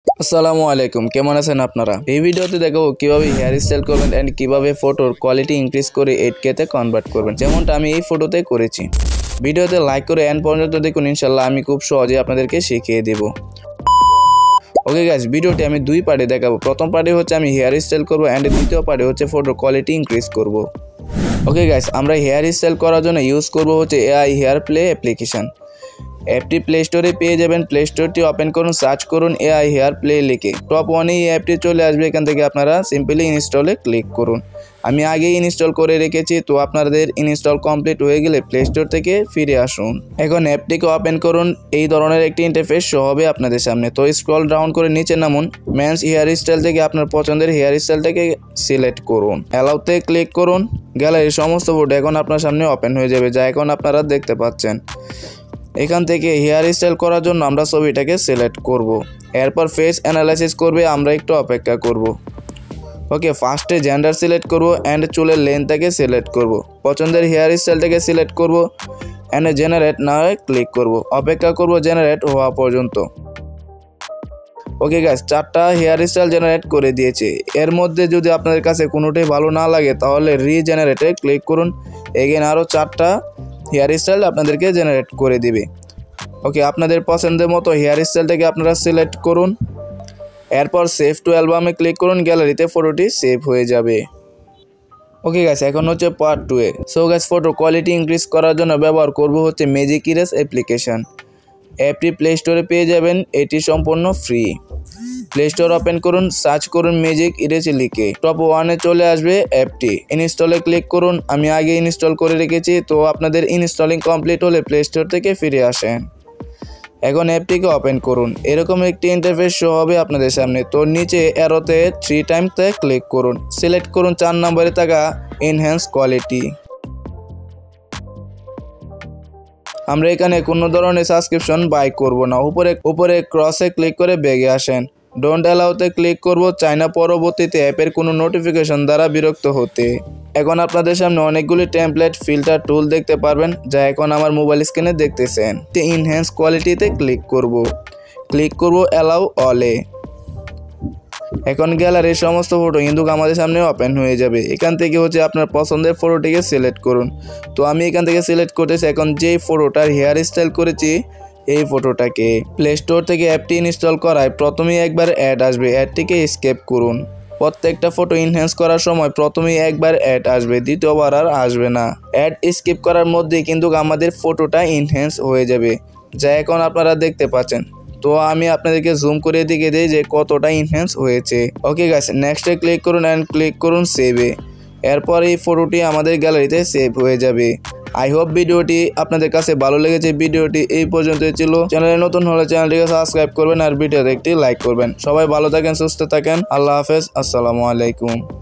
আসসালামু আলাইকুম, কেমন আছেন আপনারা? এই ভিডিওতে দেখাবো কিভাবে হেয়ার স্টাইল করবেন এন্ড কিভাবে ফটোর কোয়ালিটি ইনক্রিজ করে 8K তে কনভার্ট করবেন, যেমনটা আমি এই ফটোতে করেছি। ভিডিওতে লাইক করে এন্ড পর্যন্ত দেখুন, ইনশাআল্লাহ আমি খুব সহজে আপনাদেরকে শিখিয়ে দেব। ওকে গাইস, ভিডিওটি আমি দুই পার্টে দেখাবো। প্রথম পার্টে হচ্ছে আমি হেয়ার স্টাইল করব এন্ড দ্বিতীয় পার্টে হচ্ছে ফটোর কোয়ালিটি ইনক্রিজ করব। ওকে গাইস, আমরা হেয়ার স্টাইল করার জন্য ইউজ করব হচ্ছে এআই হেয়ার প্লে অ্যাপ্লিকেশন। অ্যাপটি প্লে স্টোরে পেয়ে যাবেন। প্লে স্টোরটি ওপেন করুন, সার্চ করুন এআই হেয়ার প্লে লিখে। টপ ওয়ানে এই অ্যাপটি চলে আসবে। এখান থেকে আপনারা সিম্পলি ইনস্টলে ক্লিক করুন। আমি আগেই ইনস্টল করে রেখেছি, তো আপনাদের ইনস্টল কমপ্লিট হয়ে গেলে প্লে স্টোর থেকে ফিরে আসুন। এখন অ্যাপটিকে ওপেন করুন। এই ধরনের একটি ইন্টারফেস শো হবে আপনাদের সামনে। তো স্ক্রল ডাউন করে নিচে নামুন। মেন্স হেয়ার স্টাইল থেকে আপনার পছন্দের হেয়ার স্টাইলটাকে সিলেক্ট করুন। অ্যালাউতে ক্লিক করুন। গ্যালারির সমস্ত ফটো এখন আপনার সামনে ওপেন হয়ে যাবে, যা এখন আপনারা দেখতে পাচ্ছেন। এখান থেকে হেয়ার স্টাইল করার জন্য আমরা ছবিটাকে সিলেক্ট করব। এরপর ফেস অ্যানালাইসিস করবে, আমরা একটু অপেক্ষা করব। ওকে, ফার্স্টে জেন্ডার সিলেক্ট করব অ্যান্ড চুলের লেন্থটাকে সিলেক্ট করব। পছন্দের হেয়ার স্টাইলটাকে সিলেক্ট করব অ্যান্ড জেনারেট না ক্লিক করব। অপেক্ষা করব জেনারেট হওয়া পর্যন্ত। ওকে গাইস, 4টা হেয়ার স্টাইল জেনারেট করে দিয়েছে। এর মধ্যে যদি আপনাদের কাছে কোনোটাই ভালো না লাগে তাহলে রিজেনারেটে ক্লিক করুন। এগেন আরও 4টা হেয়ার স্টাইল আপনাদেরকে জেনারেট করে দিবে। ওকে, আপনাদের পছন্দের মতো হেয়ার স্টাইলটাকে আপনারা সিলেক্ট করুন। এরপর সেভ টু অ্যালবামে ক্লিক করুন। গ্যালারিতে ফটোটি সেভ হয়ে যাবে। ওকে গাইস, এখন হচ্ছে পার্ট 2 এ। So guys, photo quality increase করার জন্য ব্যবহার করব হচ্ছে ম্যাজিক ইরেজ অ্যাপ্লিকেশন। অ্যাপটি প্লে স্টোরে পেয়ে যাবেন। এটি সম্পূর্ণ ফ্রি। প্লে স্টোর ওপেন করুন, সার্চ করুন ম্যাজিক ইরেজ লিখে। টপ ওয়ানে চলে আসবে অ্যাপটি। ইনস্টলে ক্লিক করুন। আমি আগে ইনস্টল করে রেখেছি, তো আপনাদের ইনস্টলিং কমপ্লিট হলে প্লে স্টোর থেকে ফিরে আসেন। এখন অ্যাপটিকে ওপেন করুন। এরকম একটি ইন্টারফেস শো হবে আপনাদের সামনে। তো নিচে অ্যারোতে 3 টাইমতে ক্লিক করুন। সিলেক্ট করুন 4 নম্বরে থাকা এনহ্যান্স কোয়ালিটি। আমরা এখানে কোনো ধরনের সাবস্ক্রিপশন বাই করব না। উপরে ক্রসে ক্লিক করে ব্যাগে আসেন। ডোন্ট অ্যালাউতে ক্লিক করব, চাই না পরবর্তীতে অ্যাপের কোনো নোটিফিকেশন দ্বারা বিরক্ত হতে। এখন আপনাদের সামনে অনেকগুলি টেমপ্লেট ফিল্টার টুল দেখতে পারবেন, যা এখন আমার মোবাইল স্ক্রিনে দেখতেছেন। ইনহ্যান্স কোয়ালিটিতে ক্লিক করব অ্যালাউ অলে। এখন গ্যালারির সমস্ত ফটো কিন্তু আমাদের সামনে ওপেন হয়ে যাবে। এখান থেকে হচ্ছে আপনার পছন্দের ফটোটিকে সিলেক্ট করুন। তো আমি এখান থেকে সিলেক্ট করতেছি এখন যেই ফটোটার হেয়ার স্টাইল করেছি এই ফটোটাকে। প্লে স্টোর থেকে অ্যাপটি ইনস্টল করায় প্রথমেই একবার অ্যাড আসবে, অ্যাডটিকে স্কিপ করুন। প্রত্যেকটা ফটো ইনহ্যান্স করার সময় প্রথমেই একবার অ্যাড আসবে, দ্বিতীয়বার আর আসবে না। অ্যাড স্কিপ করার মধ্যেই কিন্তু আমাদের ফটোটা ইনহ্যান্স হয়ে যাবে, যা এখন আপনারা দেখতে পাচ্ছেন। তো আমি আপনাদেরকে জুম করে দেখিয়ে দিই যে কতটা ইনহ্যান্স হয়েছে। ওকে গাইস, নেক্সটে ক্লিক করুন অ্যান্ড ক্লিক করুন সেভে। এরপর এই ফটোটি আমাদের গ্যালারিতে সেভ হয়ে যাবে। আই হোপ ভিডিওটি আপনাদের কাছে ভালো লেগেছে। ভিডিওটি এই পর্যন্তই ছিল। চ্যানেলে নতুন হলে চ্যানেলটিকে সাবস্ক্রাইব করবেন আর ভিডিওতে একটি লাইক করবেন। সবাই ভালো থাকেন, সুস্থ থাকেন। আল্লাহ হাফেজ, আসসালামু আলাইকুম।